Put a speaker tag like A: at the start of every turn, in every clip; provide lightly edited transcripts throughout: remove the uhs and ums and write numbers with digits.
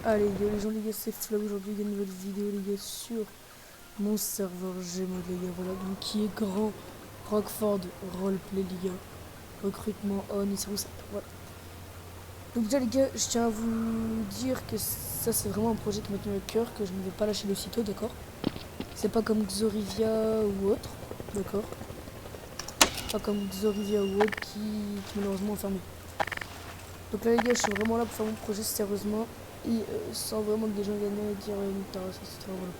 A: Allez les gens, les gars, c'est Flo. Aujourd'hui il y a une nouvelle vidéo les gars sur mon serveur Gmod les gars, voilà, donc qui est grand Rockford Roleplay les gars, recrutement on, il sert où ça, voilà. Donc déjà les gars, je tiens à vous dire que ça c'est vraiment un projet qui m'a tenu à cœur, que je ne vais pas lâcher de sitôt, d'accord. C'est pas comme Xorivia ou autre, d'accord. Pas comme Xorivia ou autre qui malheureusement est fermé. Donc là les gars, je suis vraiment là pour faire mon projet sérieusement et sans vraiment que des gens viennent dire une tasse, etc. Voilà.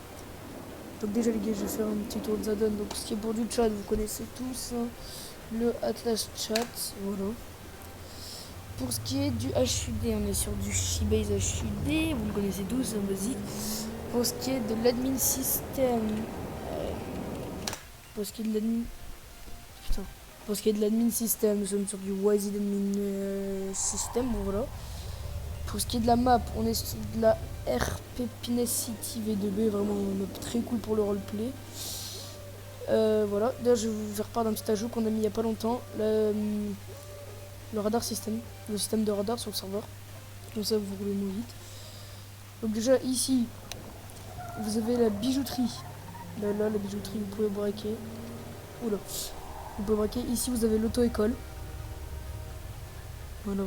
A: Donc déjà les gars, je vais faire un petit tour de Zadon. Donc ce qui est pour du chat, vous connaissez tous hein, le Atlas Chat, voilà. Pour ce qui est du HUD, on est sur du Shibase HUD, vous le connaissez tous, hein, vas-y. Pour ce qui est de l'admin système, pour ce qui est de l'admin, putain, pour ce qui est de l'admin système, nous sommes sur du YZ admin système, bon, voilà. Pour ce qui est de la map, on est sur de la RP City V2B, vraiment une map très cool pour le roleplay. Voilà, d'ailleurs je vais vous faire part d'un petit ajout qu'on a mis il y a pas longtemps, le radar système, le système de radar sur le serveur, comme ça vous roulez moins vite. Donc déjà ici, vous avez la bijouterie, là la bijouterie, vous pouvez braquer, oula, vous pouvez braquer, ici vous avez l'auto-école, voilà.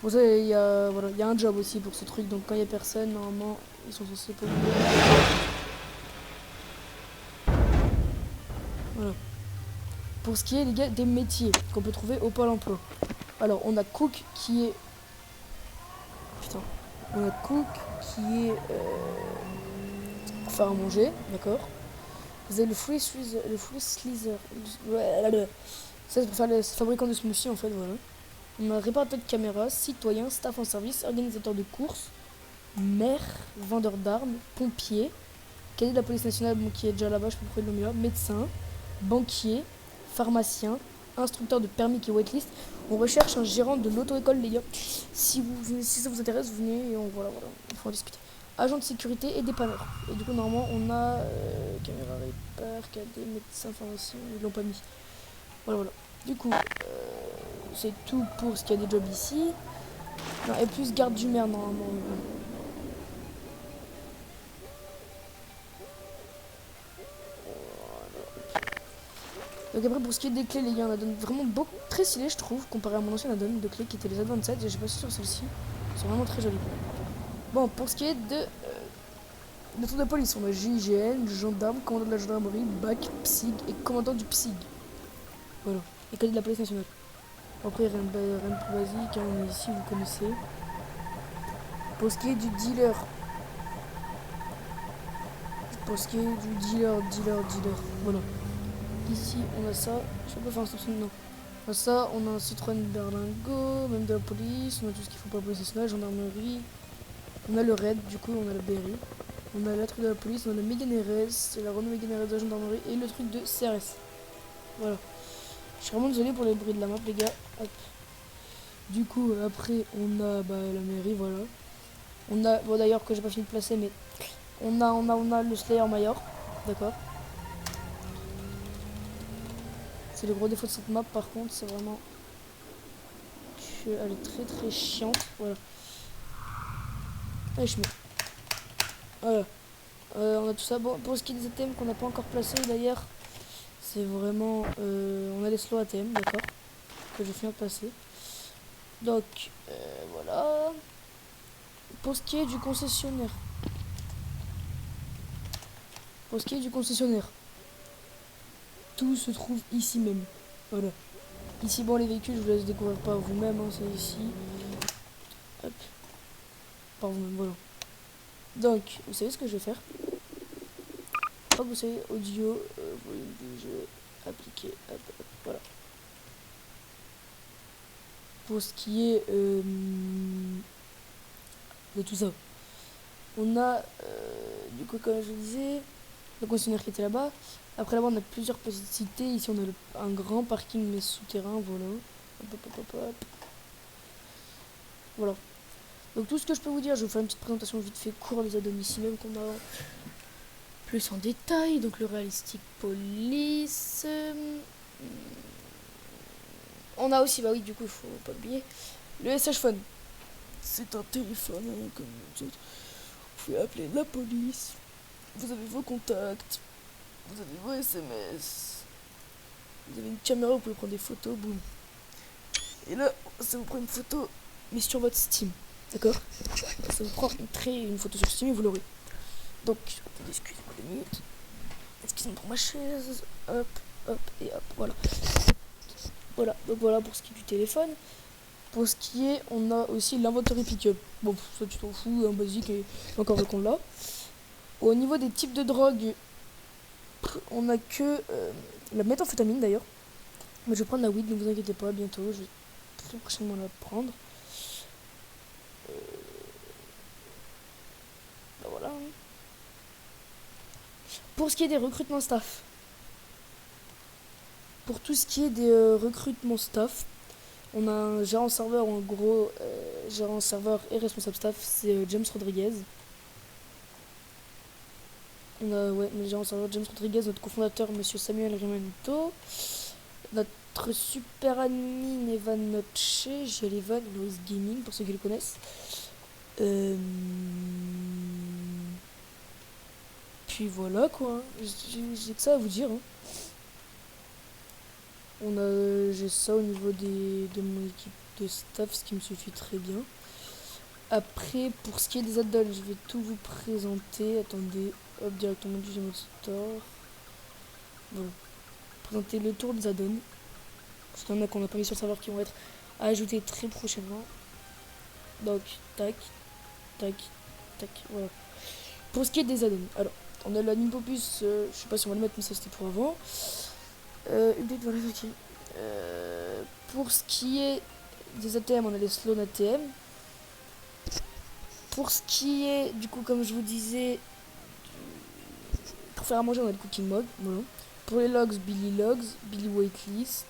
A: Pour ça il y a, voilà, il y a un job aussi pour ce truc, donc quand il y a personne, normalement ils sont censés pas vous dire. Voilà. Pour ce qui est les gars des métiers qu'on peut trouver au Pôle emploi. Alors on a Cook qui est... Putain. On a Cook qui est... faire à manger, d'accord. Vous avez le Free Sleazer. Ça c'est pour faire les fabricants de smoothie en fait, voilà. On a réparateur de caméras, citoyen, staff en service, organisateur de courses, maire, vendeur d'armes, pompier, cadet de la police nationale, bon, qui est déjà là-bas, je peux le mieux, médecin, banquier, pharmacien, instructeur de permis qui est waitlist. On recherche un gérant de l'auto-école, les gars. Si ça vous intéresse, vous venez et voilà, il faut en discuter. Agent de sécurité et dépanneur. Et du coup, normalement, on a caméra répare, cadet, médecin, pharmacien, ils l'ont pas mis. Voilà. Du coup, c'est tout pour ce qu'il y a des jobs ici. Non, et plus garde du maire, normalement. Donc après pour ce qui est des clés les gars, on a donné vraiment beaucoup très stylé je trouve comparé à mon ancienne addon de clés qui était les Advanced, et j'ai pas su sur celle-ci. C'est vraiment très joli. Bon pour ce qui est de tour de police, on a GIGN, gendarme, commandant de la gendarmerie, BAC, PSIG et commandant du PSIG. Voilà. Et cadet de la police nationale. Après rien de plus basique, hein, on est ici, vous connaissez. Pour ce qui est du dealer. Pour ce qui est du dealer. Voilà. Ici on a ça. Je sais pas faire un stop non. Ça, on a un Citroën Berlingo, même de la police, on a tout ce qu'il faut pour la police nationale, gendarmerie, on a le RAID, du coup on a la BRI, on a la truc de la police, on a le Mégane RS, la Renault Mégane RS de la gendarmerie et le truc de CRS. Voilà. Je suis vraiment désolé pour les bruits de la map les gars. Hop. Du coup après on a la mairie, voilà. On a, bon d'ailleurs que j'ai pas fini de placer, mais on a le Slayer Mayor, d'accord. C'est le gros défaut de cette map par contre, c'est vraiment elle est très chiante, voilà. Allez, je mets. Voilà. On a tout ça. Bon, pour ce qui est des ATM qu'on n'a pas encore placé d'ailleurs, c'est vraiment. On a les slow ATM, d'accord, que je viens de passer. Donc, voilà. Pour ce qui est du concessionnaire. Tout se trouve ici même. Voilà. Ici, bon, les véhicules, je vous laisse découvrir par vous-même, hein, c'est ici. Hop. Par vous-même, voilà. Donc, vous savez ce que je vais faire. Hop, vous savez, audio, volume du jeu, appliqué, hop, voilà. Pour ce qui est de tout ça, on a, du coup, comme je disais, le concessionnaire qui était là-bas. Après là-bas, on a plusieurs petites cités. Ici, on a un grand parking mais souterrain, voilà. Hop. Voilà. Donc tout ce que je peux vous dire, je vais vous faire une petite présentation vite fait court les addons ici même qu'on a plus en détail. Donc le Realistic Police. On a aussi, bah oui, du coup, il faut pas oublier, le SH Phone. c'est un téléphone, hein, comme les autres. Vous pouvez appeler la police. Vous avez vos contacts. Vous avez vos SMS. Vous avez une caméra, vous pouvez prendre des photos, boum. Et là, ça vous prend une photo, mais sur votre Steam. D'accord? Ça vous prend une photo sur Steam et vous l'aurez. Donc, excusez-moi 2 minutes. Excusez-moi pour ma chaise. Hop, hop, et hop, voilà. Voilà, donc voilà pour ce qui est du téléphone. Pour ce qui est, on a aussi l'inventory pick-up. Bon, ça tu t'en fous, un basique et encore qu'on l'a. Au niveau des types de drogue, on a que la méthamphétamine d'ailleurs. Mais je vais prendre la weed, ne vous inquiétez pas, bientôt. Je vais très prochainement la prendre. Ben voilà. Pour ce qui est des recrutements staff. Pour tout ce qui est des recrutements staff, on a un gérant serveur, en gros, gérant serveur et responsable staff, c'est James Rodriguez. On a le gérant serveur James Rodriguez, notre cofondateur, monsieur Samuel Rimanito. Notre super admin Evan Notche, j'ai l'Evan, Loris Gaming, pour ceux qui le connaissent. Puis voilà quoi, j'ai que ça à vous dire. Hein. J'ai ça au niveau de mon équipe de staff, ce qui me suffit très bien. Après, pour ce qui est des add-ons, je vais tout vous présenter. Attendez, hop, directement du Gmail Store. Bon, présenter le tour des add-ons. Parce qu'il y en a qu'on n'a pas mis sur le serveur qui vont être ajoutés très prochainement. Donc, tac, tac, tac, voilà. Pour ce qui est des add-ons, alors, on a la Nimbopus, je sais pas si on va le mettre, mais ça c'était pour avant. Voilà, ok. Pour ce qui est des ATM, on a les Sloan ATM. Pour ce qui est, du coup, comme je vous disais, pour faire à manger, on a le Cooking Mode. Voilà. Pour les logs, Billy Waitlist.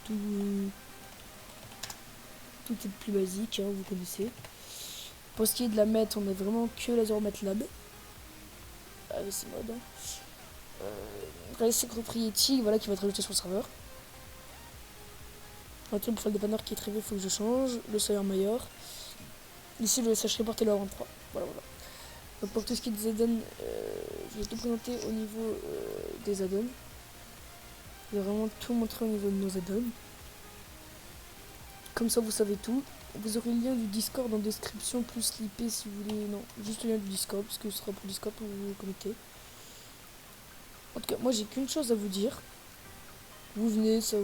A: Tout est le plus basique, hein, vous connaissez. Pour ce qui est de la met, on a vraiment que la Zero Lab. Avec ces modes. Race Propriety, voilà, qui va être rajouté sur le serveur. Un truc pour faire le dépanneur qui est très vieux, il faut que je change. Le Sawyer Mayor. Ici, le SH Reporter le 23. Voilà, voilà. Donc pour tout ce qui est des add-ons, je vais tout présenter au niveau des add-ons. Je vais vraiment tout montrer au niveau de nos add-ons. Comme ça, vous savez tout. Vous aurez le lien du Discord en description, plus l'IP si vous voulez. Non, juste le lien du Discord, parce que ce sera pour Discord pour vous connecter. En tout cas, moi j'ai qu'une chose à vous dire. Vous venez, ça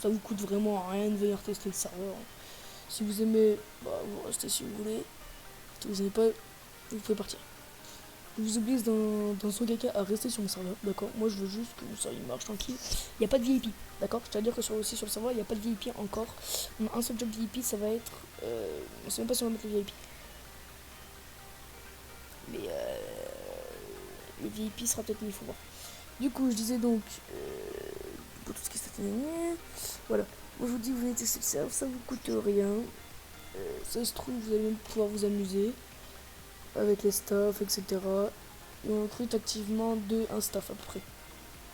A: vous coûte vraiment rien de venir tester le serveur. Si vous aimez, bah, vous restez si vous voulez. Si vous n'aimez pas, vous pouvez partir. Je vous oblige dans son cas à rester sur mon serveur, d'accord? Moi je veux juste que ça il marche tranquille. Il n'y a pas de VIP, d'accord? C'est-à-dire que aussi sur le serveur, il n'y a pas de VIP encore. On a un seul job VIP, ça va être... on ne sait même pas si on va mettre le VIP. Mais les VIP sera peut-être mieux, il faut voir. Du coup, je disais donc... pour tout ce qui est cette année... Voilà. Moi je vous dis, vous venez tester le serveur, ça vous coûte rien. Ça se trouve, vous allez même pouvoir vous amuser avec les staffs, etc. Et on recrute activement un staff à peu près.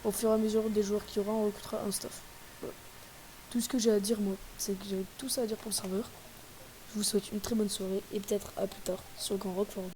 A: Au fur et à mesure des joueurs qu'il y aura, on recrutera un staff. Voilà. Tout ce que j'ai à dire, moi, c'est que j'avais tout ça à dire pour le serveur. Je vous souhaite une très bonne soirée et peut-être à plus tard sur le Grand Rock Forum.